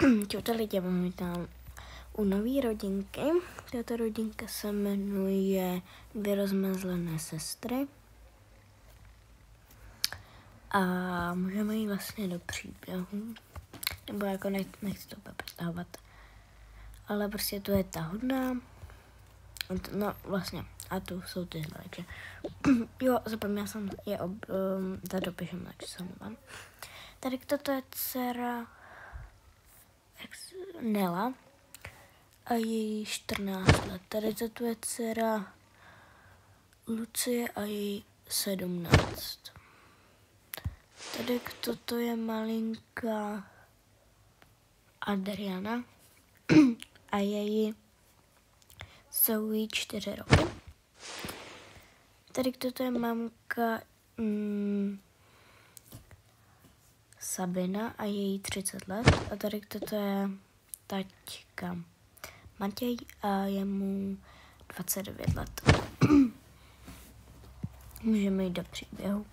Čau lidi, máme tam u nový rodinky. Tato rodinka se jmenuje Dvě rozmazlené sestry. A můžeme jít vlastně do příběhu. Nebo jako nechci to představovat. Ale prostě to je ta hodná. No vlastně, a tu jsou ty takže. Jo, zapomněla jsem je tady dopíšem, takže se nemám. Tady toto je dcera Nela a její 14 let. Tady toto je dcera Lucie a její 17. Tady toto je malinká Adriana a její jsou jí 4 roky. Tady toto je mamka Sabina a její 30 let. A tady toto je taťka Matěj a je mu 29 let. Můžeme jít do příběhu.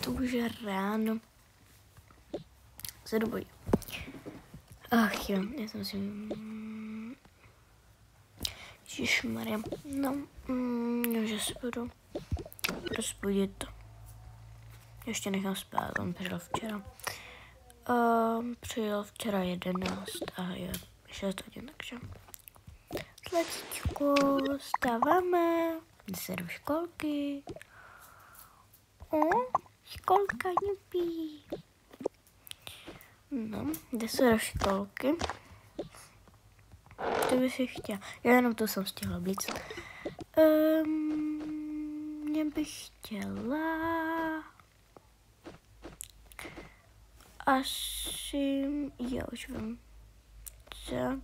To už je ráno. Se dobojí. Ach jo, já jsem si... Ježišmarja. No, že si budu rozbudit to. Ještě nechám spát, on přijel včera. Přijel včera 11 a je 6 hodin, takže... Slečko, stáváme. Jde se do školky. Školka nupí. No, jde se do školky. To bych si chtěla. Já jenom to jsem stihla blíc. Mě bych chtěla... Asi... Já už vím. Tak.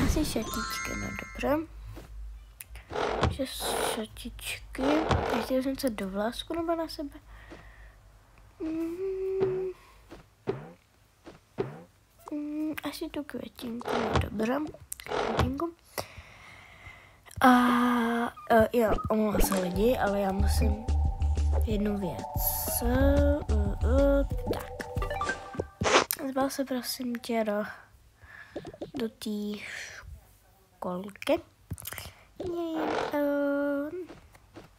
Asi šatičky, no dobře. Že šatičky. Ještě jsem se do vlásku nebo na sebe. Asi tu květinku, no dobře. Květinku. A jo, omlouvám se lidi, ale já musím jednu věc. Tak. Zbal se prosím tě do té školky.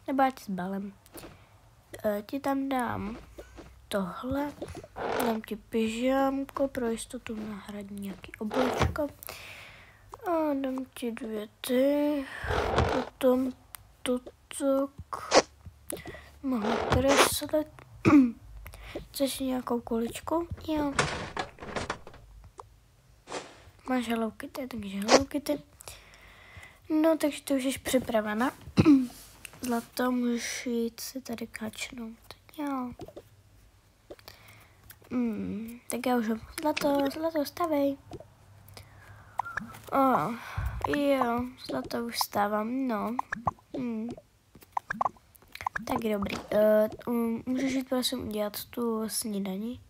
Nebo já ti zbalím. Ti tam dám tohle. Dám ti pyžámko, pro jistotu nahradí nějaký oblečko. A dám ti 2 ty. Potom toto. Mohu kreslit. Chceš nějakou kuličku? Jo. Máš Hello Kitty, takže Hello Kitty. No, takže ty už jsi připravena. Zlato, můžeš jít si tady kačnout. Jo. Tak já už Zlato, stavej. Jo, Zlato už stávám, no. Tak dobrý. Můžeš jít prosím udělat tu snídani?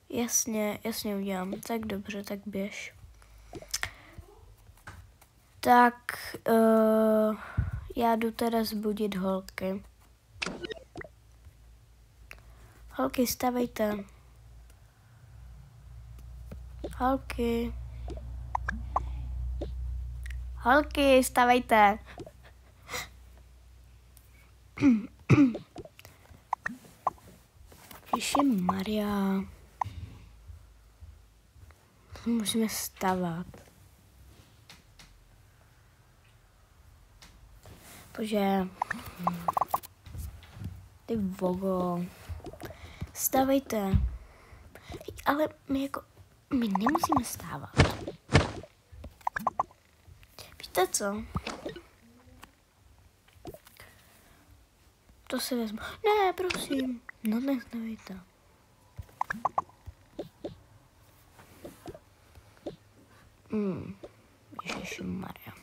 Jasně udělám. Tak dobře, tak běž. Tak já jdu teda zbudit holky. Holky, stavejte. Holky, stavejte. Ježišmarja. Musíme stavat. Bože. Ty vogo. Stavejte. Ale my nemusíme stávat. Víte co? To si vezmu. Ne, prosím. No nestavejte. Ježišmarja.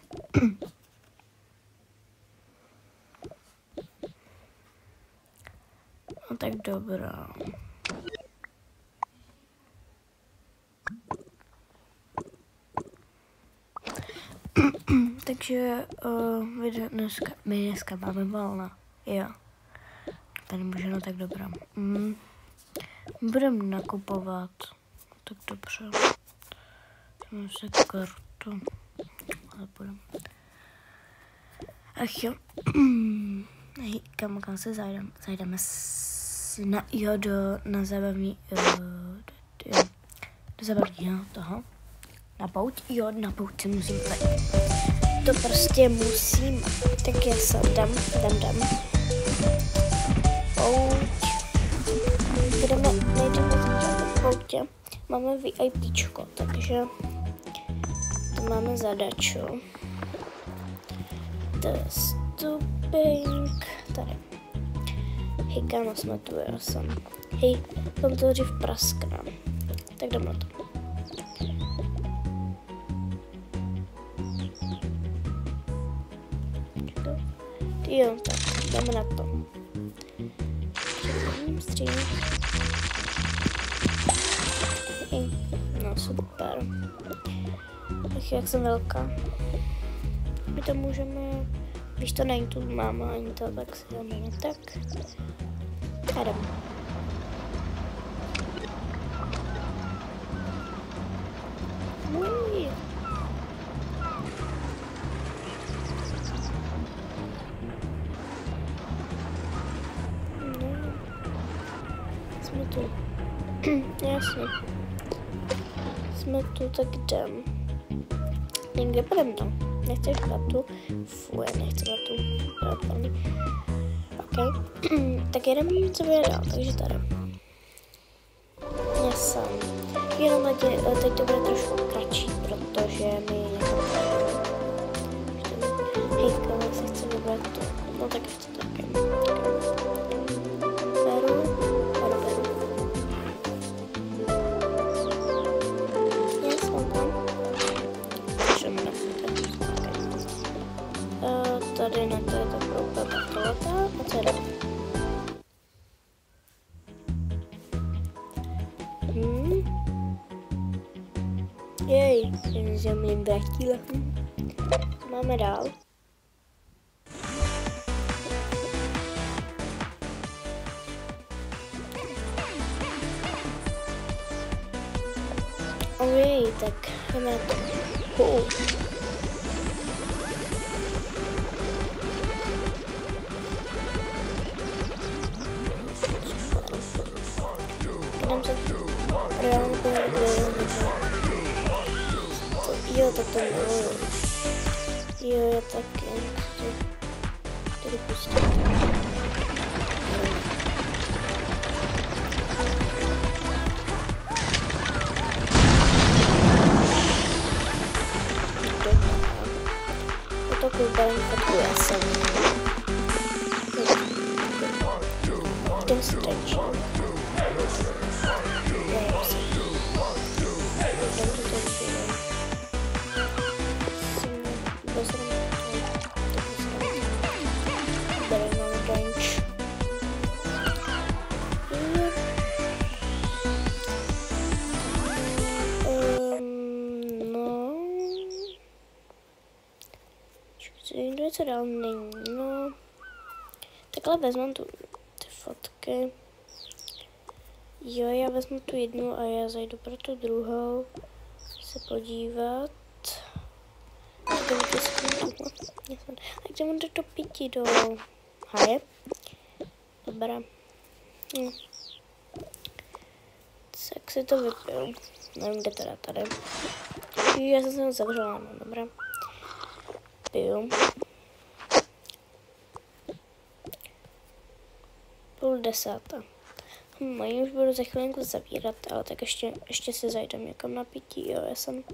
No tak dobrá. Takže my dneska máme volno. Jo. Tady můžeme, tak dobrá. Budeme nakupovat. Tak dobře. Mám se kartu. Ale budeme. Ach jo. Hej, kam se zajdeme? Zajdeme na zábavní, do zábavního toho. Na pouť? Jo, na pouť se musím vejít. To prostě musím. Tak já se dám. Pouť. Nejdeme začít poutě. Máme VIPčko, takže to máme zadaču. To je stupenk. Tady. Hej, kámo, jsme tu, já jsem. Hej, tam to dřív praskne. Tak jdem na to. Jo, tak jdeme na to. No super. Ach, jak jsem velká. My to můžeme, když to není tu máma ani to, tak si dáme tak. A jdeme. Jsme tu. Jasně. Jsme tu, tak jdem. Někde půjdeme tam. Nechceš vatu? Fuj, nechci vatu. Ok. Tak jedeme, co bude dál, takže tady. Já jsem. Jenom teď to bude trošku kratší, protože my někam hej, kolik se chce vybrat to. No tak chci to taky. Beru. Já jsem tam. Tady na to je to koupě batolata a co jde? Jej, že mi vrátila. Máme dál. Ojej, tak jdeme na to. Jo, tak to bylo. Jo, já taky. Tady pustím. To koupám fotku, já jsem. Ten stretch. Co dál není, no. Takhle vezmu ty fotky. Jo, já vezmu tu jednu a já zajdu pro tu druhou se podívat. A kde mám to pití do haje? Dobrá. Tak si to vypiju. Nevím, kde teda tady. Já jsem se ho zavřela, no dobrá. Piju. 9:30. Mají už budu za chvilinku zavírat, ale tak ještě si zajdem někam na pití, jo, já jsem.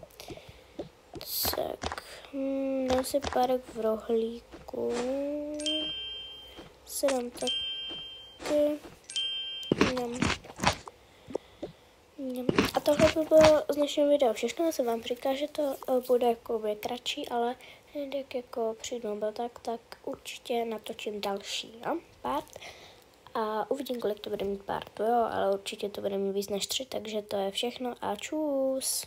Tak, dám si párek v rohlíku. Si dám taky. A tohle by bylo z dnešního videa všechno. Já se vám říká, že to bude jakoby kratší, ale jak jako přijdu tak určitě natočím další, no, part. A uvidím, kolik to bude mít partu, jo, ale určitě to bude mít víc než 3, takže to je všechno a čus.